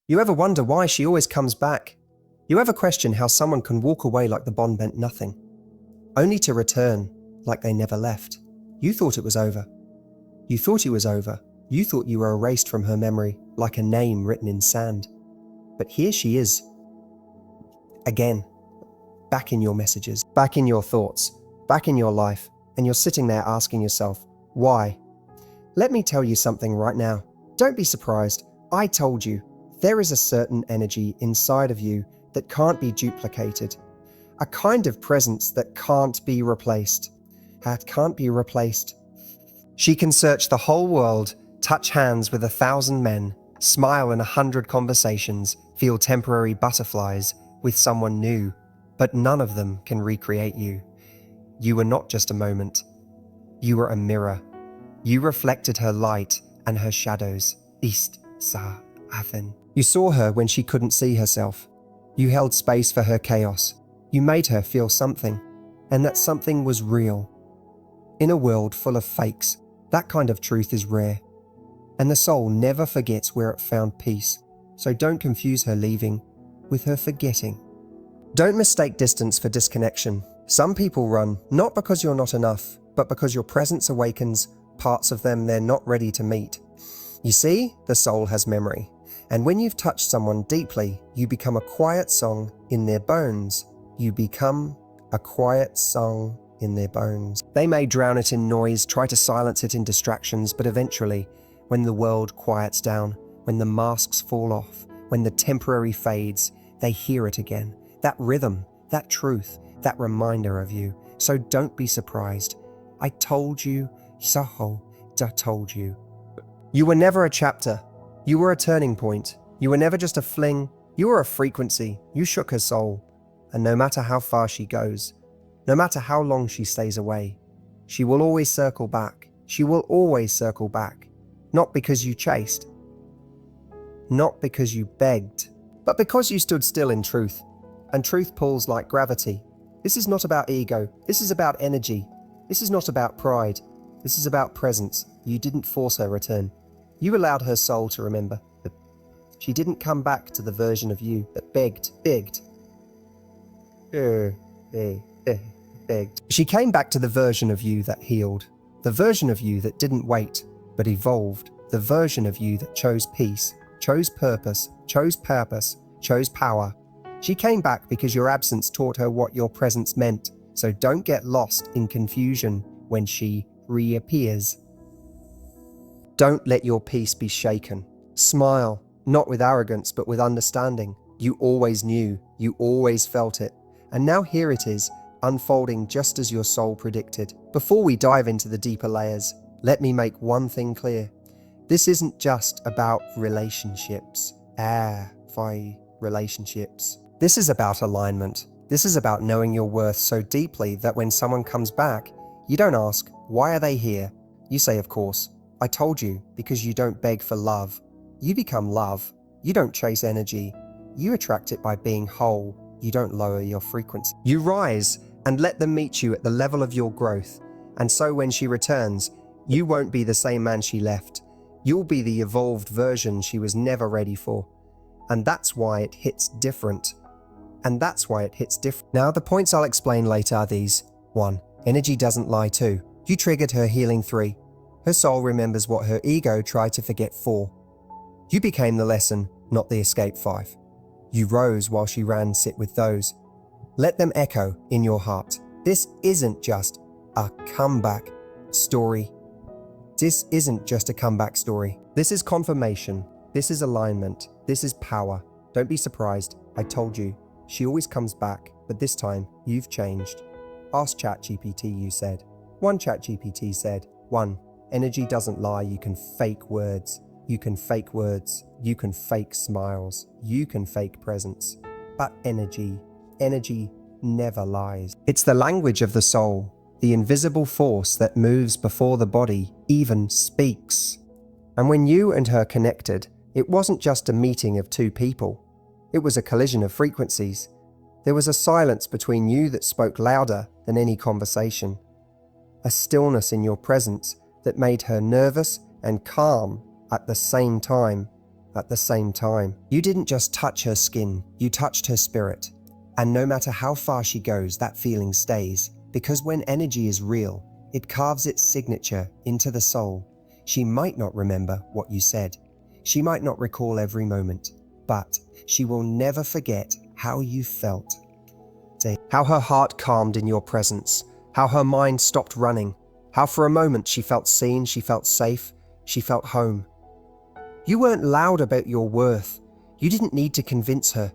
You ever wonder why she always comes back? You ever question how someone can walk away like the bond meant nothing, only to return like they never left? You thought it was over. You thought it was over. You thought you were erased from her memory like a name written in sand. But here she is. Again. Back in your messages, back in your thoughts, back in your life, and you're sitting there asking yourself, why? Let me tell you something right now. Don't be surprised. I told you, there is a certain energy inside of you that can't be duplicated. A kind of presence that can't be replaced. That can't be replaced. She can search the whole world, touch hands with 1,000 men, smile in 100 conversations, feel temporary butterflies with someone new, but none of them can recreate you. You were not just a moment. You were a mirror. You reflected her light and her shadows. East, Sa, Athen. You saw her when she couldn't see herself. You held space for her chaos. You made her feel something, and that something was real. In a world full of fakes, that kind of truth is rare. And the soul never forgets where it found peace, so don't confuse her leaving with her forgetting. Don't mistake distance for disconnection. Some people run, not because you're not enough, but because your presence awakens parts of them they're not ready to meet. You see, the soul has memory, and when you've touched someone deeply, you become a quiet song in their bones. You become a quiet song in their bones. They may drown it in noise, try to silence it in distractions, but eventually, when the world quiets down, when the masks fall off, when the temporary fades, they hear it again. That rhythm, that truth, that reminder of you. So don't be surprised. I told you, Saho, I told you. You were never a chapter. You were a turning point. You were never just a fling. You were a frequency. You shook her soul. And no matter how far she goes, no matter how long she stays away, she will always circle back. She will always circle back. Not because you chased, not because you begged, but because you stood still in truth. And truth pulls like gravity. This is not about ego. This is about energy. This is not about pride. This is about presence. You didn't force her return. You allowed her soul to remember. She didn't come back to the version of you that begged. She came back to the version of you that healed. The version of you that didn't wait, but evolved. The version of you that chose peace, chose purpose, chose power. She came back because your absence taught her what your presence meant. So don't get lost in confusion when she reappears. Don't let your peace be shaken. Smile, not with arrogance, but with understanding. You always knew, you always felt it. And now here it is, unfolding just as your soul predicted. Before we dive into the deeper layers, let me make one thing clear. This isn't just about relationships. Relationships. This is about alignment. This is about knowing your worth so deeply that when someone comes back, you don't ask, why are they here? You say, of course, I told you, because you don't beg for love. You become love. You don't chase energy. You attract it by being whole. You don't lower your frequency. You rise and let them meet you at the level of your growth. And so when she returns, you won't be the same man she left. You'll be the evolved version she was never ready for. And that's why it hits different. Now, the points I'll explain later are these. 1. Energy doesn't lie. 2. You triggered her healing. 3. Her soul remembers what her ego tried to forget. 4. You became the lesson, not the escape. 5. You rose while she ran. Sit with those. Let them echo in your heart. This isn't just a comeback story. This is confirmation. This is alignment. This is power. Don't be surprised. I told you. She always comes back, but this time, you've changed. Ask ChatGPT, you said. One ChatGPT said, 1. Energy doesn't lie. You can fake words. You can fake words. You can fake smiles. You can fake presence. But energy never lies. It's the language of the soul, the invisible force that moves before the body even speaks. And when you and her connected, it wasn't just a meeting of two people. It was a collision of frequencies. There was a silence between you that spoke louder than any conversation. A stillness in your presence that made her nervous and calm at the same time. at the same time. You didn't just touch her skin, you touched her spirit. And no matter how far she goes, that feeling stays. Because when energy is real, it carves its signature into the soul. She might not remember what you said. She might not recall every moment, but she will never forget how you felt. How her heart calmed in your presence, how her mind stopped running, how for a moment she felt seen, she felt safe, she felt home. You weren't loud about your worth. You didn't need to convince her.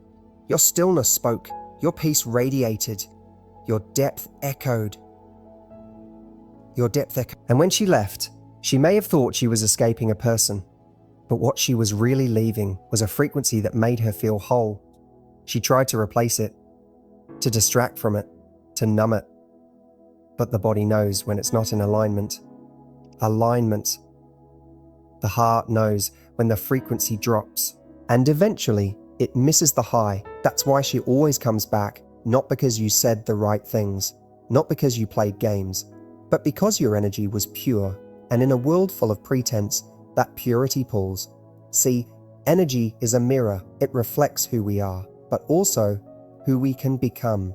Your stillness spoke, your peace radiated, your depth echoed. And when she left, she may have thought she was escaping a person, but what she was really leaving was a frequency that made her feel whole. She tried to replace it, to distract from it, to numb it. But the body knows when it's not in alignment. Alignment. The heart knows when the frequency drops, and eventually it misses the high. That's why she always comes back, not because you said the right things, not because you played games, but because your energy was pure, and in a world full of pretense, that purity pulls. See, energy is a mirror. It reflects who we are, but also who we can become.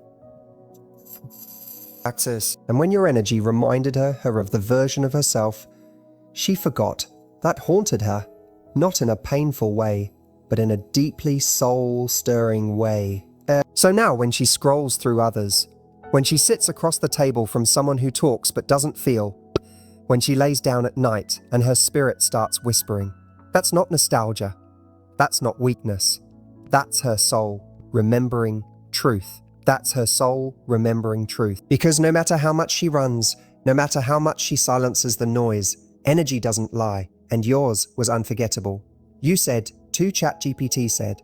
Access. And when your energy reminded her of the version of herself she forgot, that haunted her, not in a painful way, but in a deeply soul-stirring way. So now when she scrolls through others, when she sits across the table from someone who talks but doesn't feel, when she lays down at night and her spirit starts whispering, that's not nostalgia, that's not weakness, that's her soul remembering truth. That's her soul remembering truth. Because no matter how much she runs, no matter how much she silences the noise, energy doesn't lie, and yours was unforgettable. You said, ChatGPT said,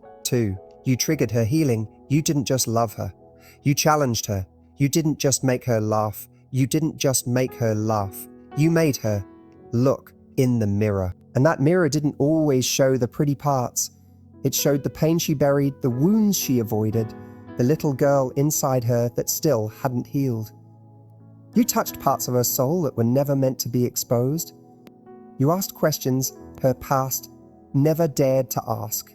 you triggered her healing. You didn't just love her. You challenged her. You didn't just make her laugh. You didn't just make her laugh. You made her look in the mirror. And that mirror didn't always show the pretty parts. It showed the pain she buried, the wounds she avoided, the little girl inside her that still hadn't healed. You touched parts of her soul that were never meant to be exposed. You asked questions her past never dared to ask.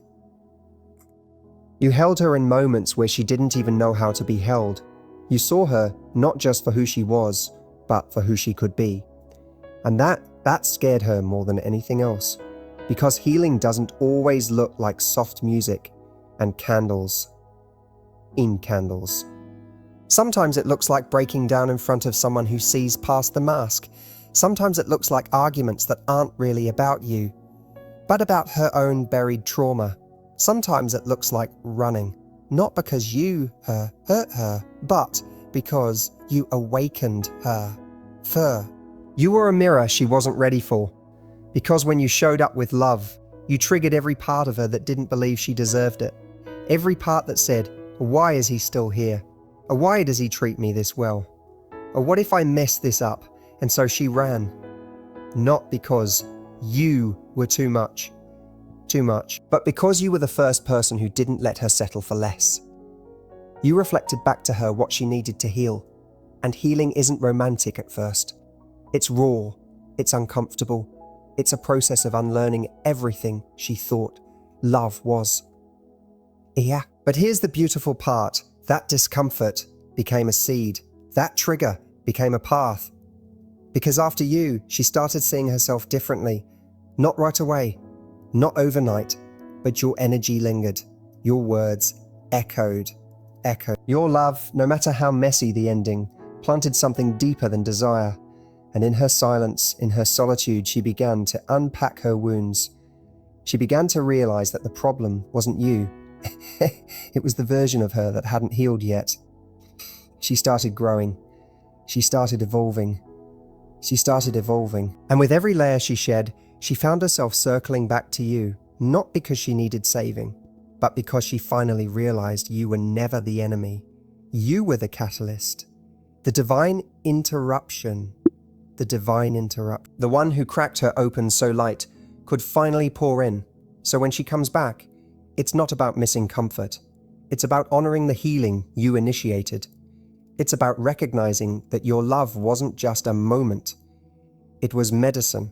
You held her in moments where she didn't even know how to be held. You saw her not just for who she was, but for who she could be. And that scared her more than anything else. Because healing doesn't always look like soft music and candles. In candles. Sometimes it looks like breaking down in front of someone who sees past the mask. Sometimes it looks like arguments that aren't really about you, but about her own buried trauma. Sometimes it looks like running, not because you hurt her, but because you awakened her. You were a mirror she wasn't ready for, because when you showed up with love, you triggered every part of her that didn't believe she deserved it. Every part that said, why is he still here? Or why does he treat me this well? Or what if I mess this up? And so she ran. Not because you were too much, but because you were the first person who didn't let her settle for less. You reflected back to her what she needed to heal. And healing isn't romantic at first. It's raw, it's uncomfortable. It's a process of unlearning everything she thought love was. Yeah. But here's the beautiful part. That discomfort became a seed. That trigger became a path. Because after you, she started seeing herself differently. Not right away, not overnight, but your energy lingered. Your words echoed. Your love, no matter how messy the ending, planted something deeper than desire. And in her silence, in her solitude, she began to unpack her wounds. She began to realize that the problem wasn't you. It was the version of her that hadn't healed yet. She started growing. She started evolving. And with every layer she shed, she found herself circling back to you, not because she needed saving, but because she finally realized you were never the enemy. You were the catalyst. The divine interruption. The one who cracked her open so light could finally pour in. So when she comes back, it's not about missing comfort. It's about honoring the healing you initiated. It's about recognizing that your love wasn't just a moment. It was medicine.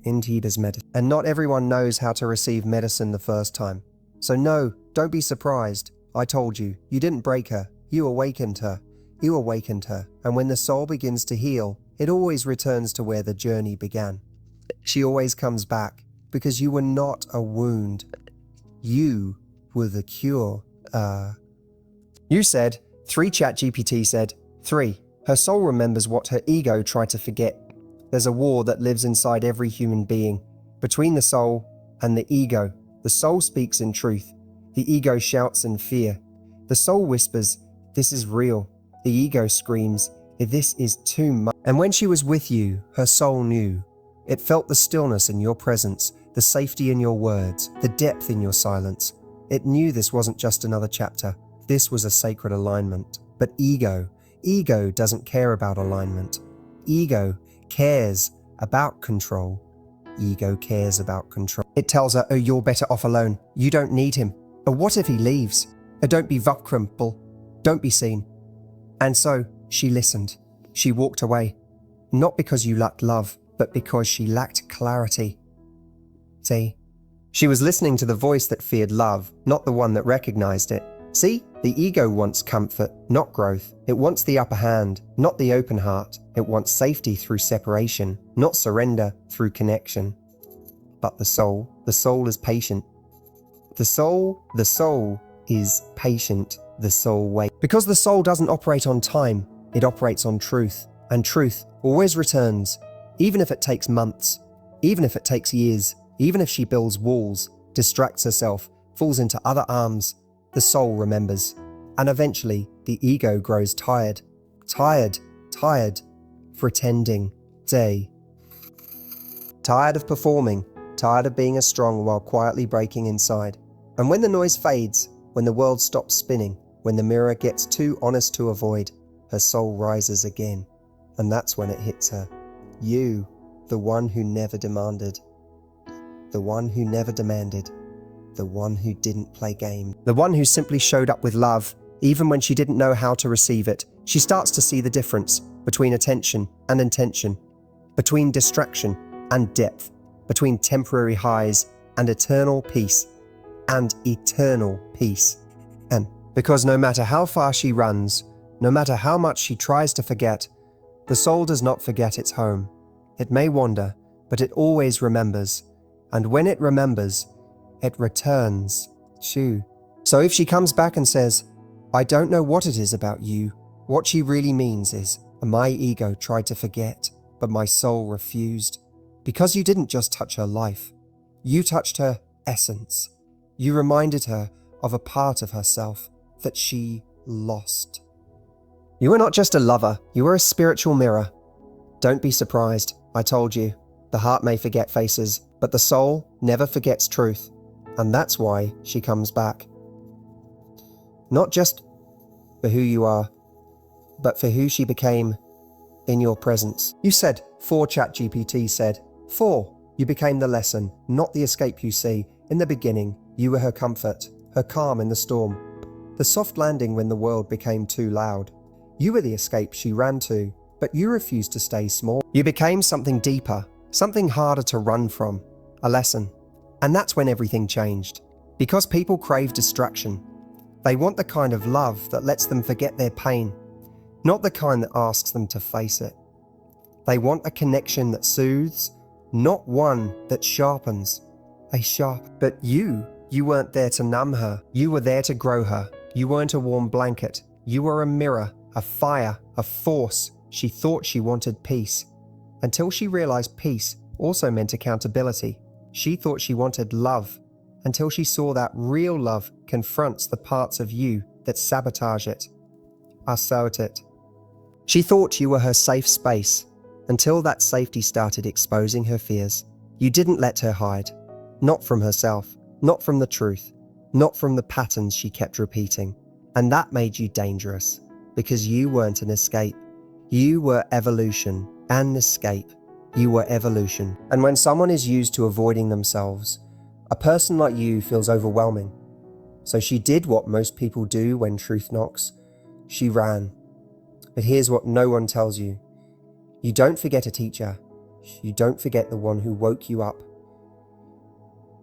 Indeed as medicine. And not everyone knows how to receive medicine the first time. So no, don't be surprised. I told you, you didn't break her. You awakened her. You awakened her. And when the soul begins to heal, it always returns to where the journey began. She always comes back because you were not a wound. You were the cure. You said, 3 ChatGPT said, 3. Her soul remembers what her ego tried to forget. There's a war that lives inside every human being, between the soul and the ego. The soul speaks in truth. The ego shouts in fear. The soul whispers, this is real. The ego screams, this is too much. And when she was with you, her soul knew. It felt the stillness in your presence, the safety in your words, the depth in your silence. It knew this wasn't just another chapter. This was a sacred alignment. But ego doesn't care about alignment. Ego cares about control. Ego cares about control. It tells her, oh, you're better off alone. You don't need him. Or what if he leaves? Or don't be vulnerable. Don't be seen. And so she listened. She walked away. Not because you lacked love, but because she lacked clarity. See? She was listening to the voice that feared love, not the one that recognized it. See? The ego wants comfort, not growth. It wants the upper hand, not the open heart. It wants safety through separation, not surrender through connection. But the soul is patient. The soul is patient. The soul waits. Because the soul doesn't operate on time, it operates on truth. And truth always returns, even if it takes months, even if it takes years, even if she builds walls, distracts herself, falls into other arms. The soul remembers, and eventually the ego grows tired, pretending, tired of performing, tired of being as strong while quietly breaking inside. And when the noise fades, when the world stops spinning, when the mirror gets too honest to avoid, her soul rises again, and that's when it hits her. You, the one who never demanded, the one who never demanded, the one who didn't play games, the one who simply showed up with love, even when she didn't know how to receive it. She starts to see the difference between attention and intention, between distraction and depth, between temporary highs and eternal peace, and because no matter how far she runs, no matter how much she tries to forget, the soul does not forget its home. It may wander, but it always remembers, and when it remembers, it returns. So if she comes back and says, I don't know what it is about you, what she really means is, my ego tried to forget, but my soul refused. Because you didn't just touch her life, you touched her essence. You reminded her of a part of herself that she lost. You were not just a lover, you were a spiritual mirror. Don't be surprised, I told you. The heart may forget faces, but the soul never forgets truth. And that's why she comes back. Not just for who you are, but for who she became in your presence. You said, 4 ChatGPT said, 4. You became the lesson, not the escape you see. In the beginning, you were her comfort, her calm in the storm, the soft landing when the world became too loud. You were the escape she ran to, but you refused to stay small. You became something deeper, something harder to run from, a lesson. And that's when everything changed. Because people crave distraction. They want the kind of love that lets them forget their pain, not the kind that asks them to face it. They want a connection that soothes, not one that sharpens. But you weren't there to numb her. You were there to grow her. You weren't a warm blanket. You were a mirror, a fire, a force. She thought she wanted peace, until she realized peace also meant accountability. She thought she wanted love, until she saw that real love confronts the parts of you that sabotage it, assert it. She thought you were her safe space, until that safety started exposing her fears. You didn't let her hide, not from herself, not from the truth, not from the patterns she kept repeating. And that made you dangerous, because you weren't an escape. You were evolution, an escape. You were evolution. And when someone is used to avoiding themselves, a person like you feels overwhelming. So she did what most people do when truth knocks. She ran. But here's what no one tells you. You don't forget a teacher. You don't forget the one who woke you up.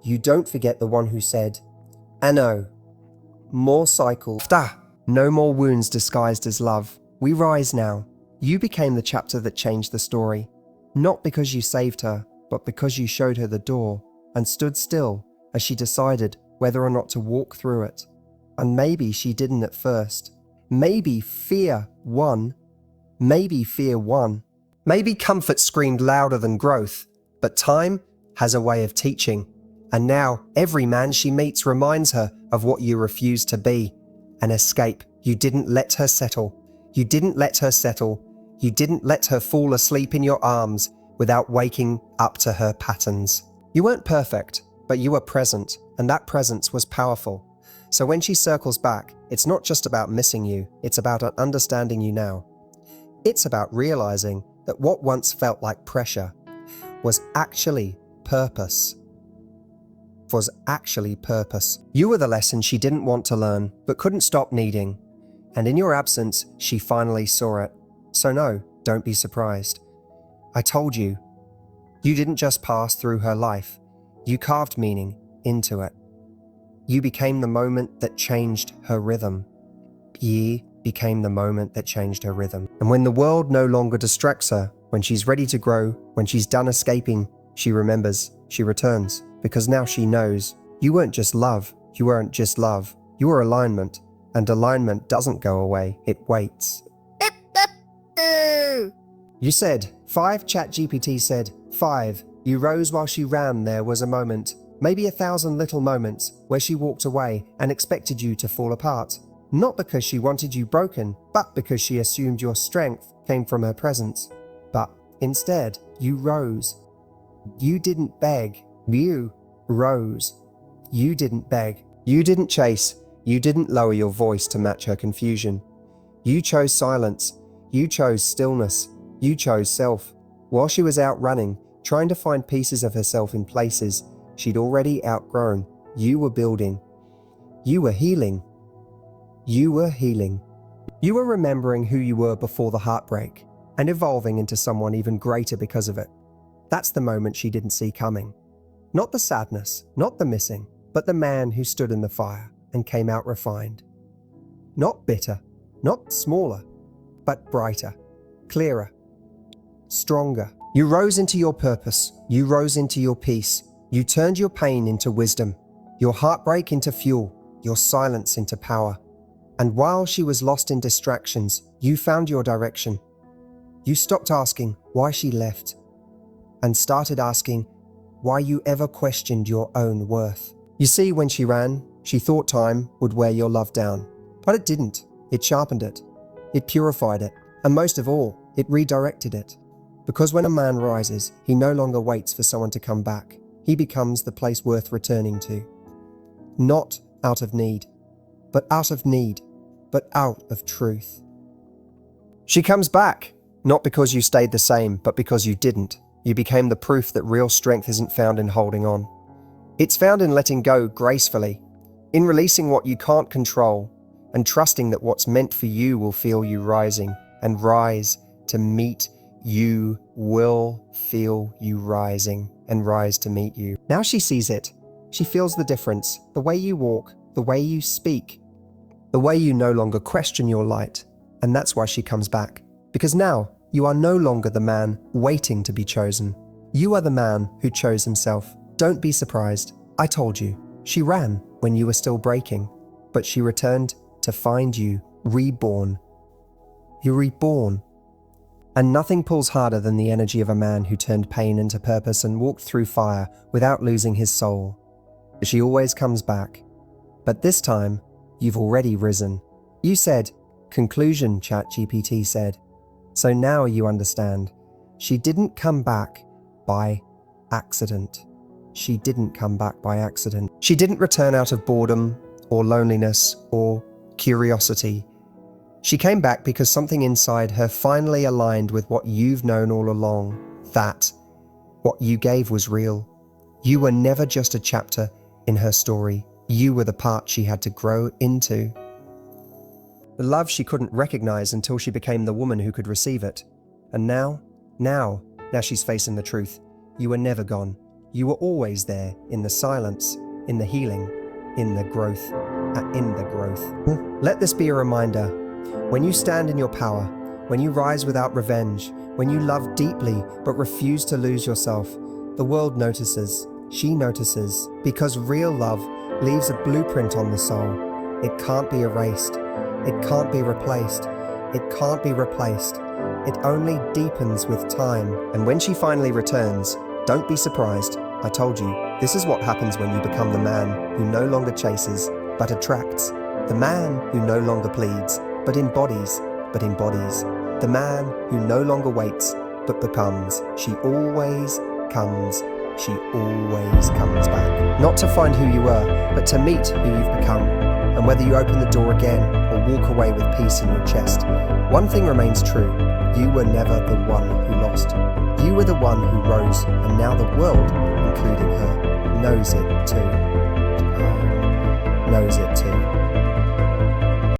You don't forget the one who said, "Anno, more cycles. No more wounds disguised as love. We rise now." You became the chapter that changed the story. Not because you saved her, but because you showed her the door and stood still as she decided whether or not to walk through it. And maybe she didn't at first. Maybe fear won. Maybe fear won. Maybe comfort screamed louder than growth. But time has a way of teaching. And now every man she meets reminds her of what you refused to be. An escape. You didn't let her settle. You didn't let her settle. You didn't let her fall asleep in your arms without waking up to her patterns. You weren't perfect, but you were present, and that presence was powerful. So when she circles back, it's not just about missing you, it's about understanding you now. It's about realizing that what once felt like pressure was actually purpose. You were the lesson she didn't want to learn, but couldn't stop needing. And in your absence, she finally saw it. So no, don't be surprised. I told you. You didn't just pass through her life. You carved meaning into it. You became the moment that changed her rhythm. Ye became the moment that changed her rhythm. And when the world no longer distracts her, when she's ready to grow, when she's done escaping, she remembers, she returns. Because now she knows, you weren't just love, you weren't just love. You were alignment. And alignment doesn't go away, it waits. You said 5, ChatGPT said 5. You rose while she ran. There was a moment, maybe 1,000 little moments, where she walked away and expected you to fall apart. Not because she wanted you broken, but because she assumed your strength came from her presence. But instead, you rose. You didn't beg. You rose. You didn't beg. You didn't chase. You didn't lower your voice to match her confusion. You chose silence. You chose stillness. You chose self. While she was out running, trying to find pieces of herself in places she'd already outgrown, you were building. You were healing. You were healing. You were remembering who you were before the heartbreak and evolving into someone even greater because of it. That's the moment she didn't see coming. Not the sadness, not the missing, but the man who stood in the fire and came out refined. Not bitter, not smaller, but brighter, clearer, stronger. You rose into your purpose. You rose into your peace. You turned your pain into wisdom, your heartbreak into fuel, your silence into power. And while she was lost in distractions, you found your direction. You stopped asking why she left and started asking why you ever questioned your own worth. You see, when she ran, she thought time would wear your love down, but it didn't. It sharpened it. It purified it. And most of all, it redirected it. Because when a man rises, he no longer waits for someone to come back. He becomes the place worth returning to. Not out of need, but out of truth. She comes back, not because you stayed the same, but because you didn't. You became the proof that real strength isn't found in holding on. It's found in letting go gracefully, in releasing what you can't control, and trusting that what's meant for you will feel you rising, and rise to meet you will feel you rising, and rise to meet you. Now she sees it. She feels the difference, the way you walk, the way you speak, the way you no longer question your light. And that's why she comes back. Because now you are no longer the man waiting to be chosen. You are the man who chose himself. Don't be surprised. I told you. She ran when you were still breaking, but she returned to find you reborn. You're reborn. And nothing pulls harder than the energy of a man who turned pain into purpose and walked through fire without losing his soul. She always comes back. But this time, you've already risen. You said, conclusion, ChatGPT said. So now you understand. She didn't come back by accident. She didn't come back by accident. She didn't return out of boredom or loneliness or curiosity. She came back because something inside her finally aligned with what you've known all along, that what you gave was real. You were never just a chapter in her story. You were the part she had to grow into. The love she couldn't recognize until she became the woman who could receive it. And now Now she's facing the truth. You were never gone. You were always there, in the silence, in the healing, in the growth, Let this be a reminder. When you stand in your power, when you rise without revenge, when you love deeply but refuse to lose yourself, the world notices. She notices. Because real love leaves a blueprint on the soul. It can't be erased. It can't be replaced. It can't be replaced. It only deepens with time. And when she finally returns, don't be surprised. I told you, this is what happens when you become the man who no longer chases, but attracts. The man who no longer pleads, but embodies. The man who no longer waits, but becomes. She always comes. She always comes back. Not to find who you were, but to meet who you've become. And whether you open the door again or walk away with peace in your chest, one thing remains true. You were never the one who lost. You were the one who rose, and now the world, including her, knows it too. Knows it too.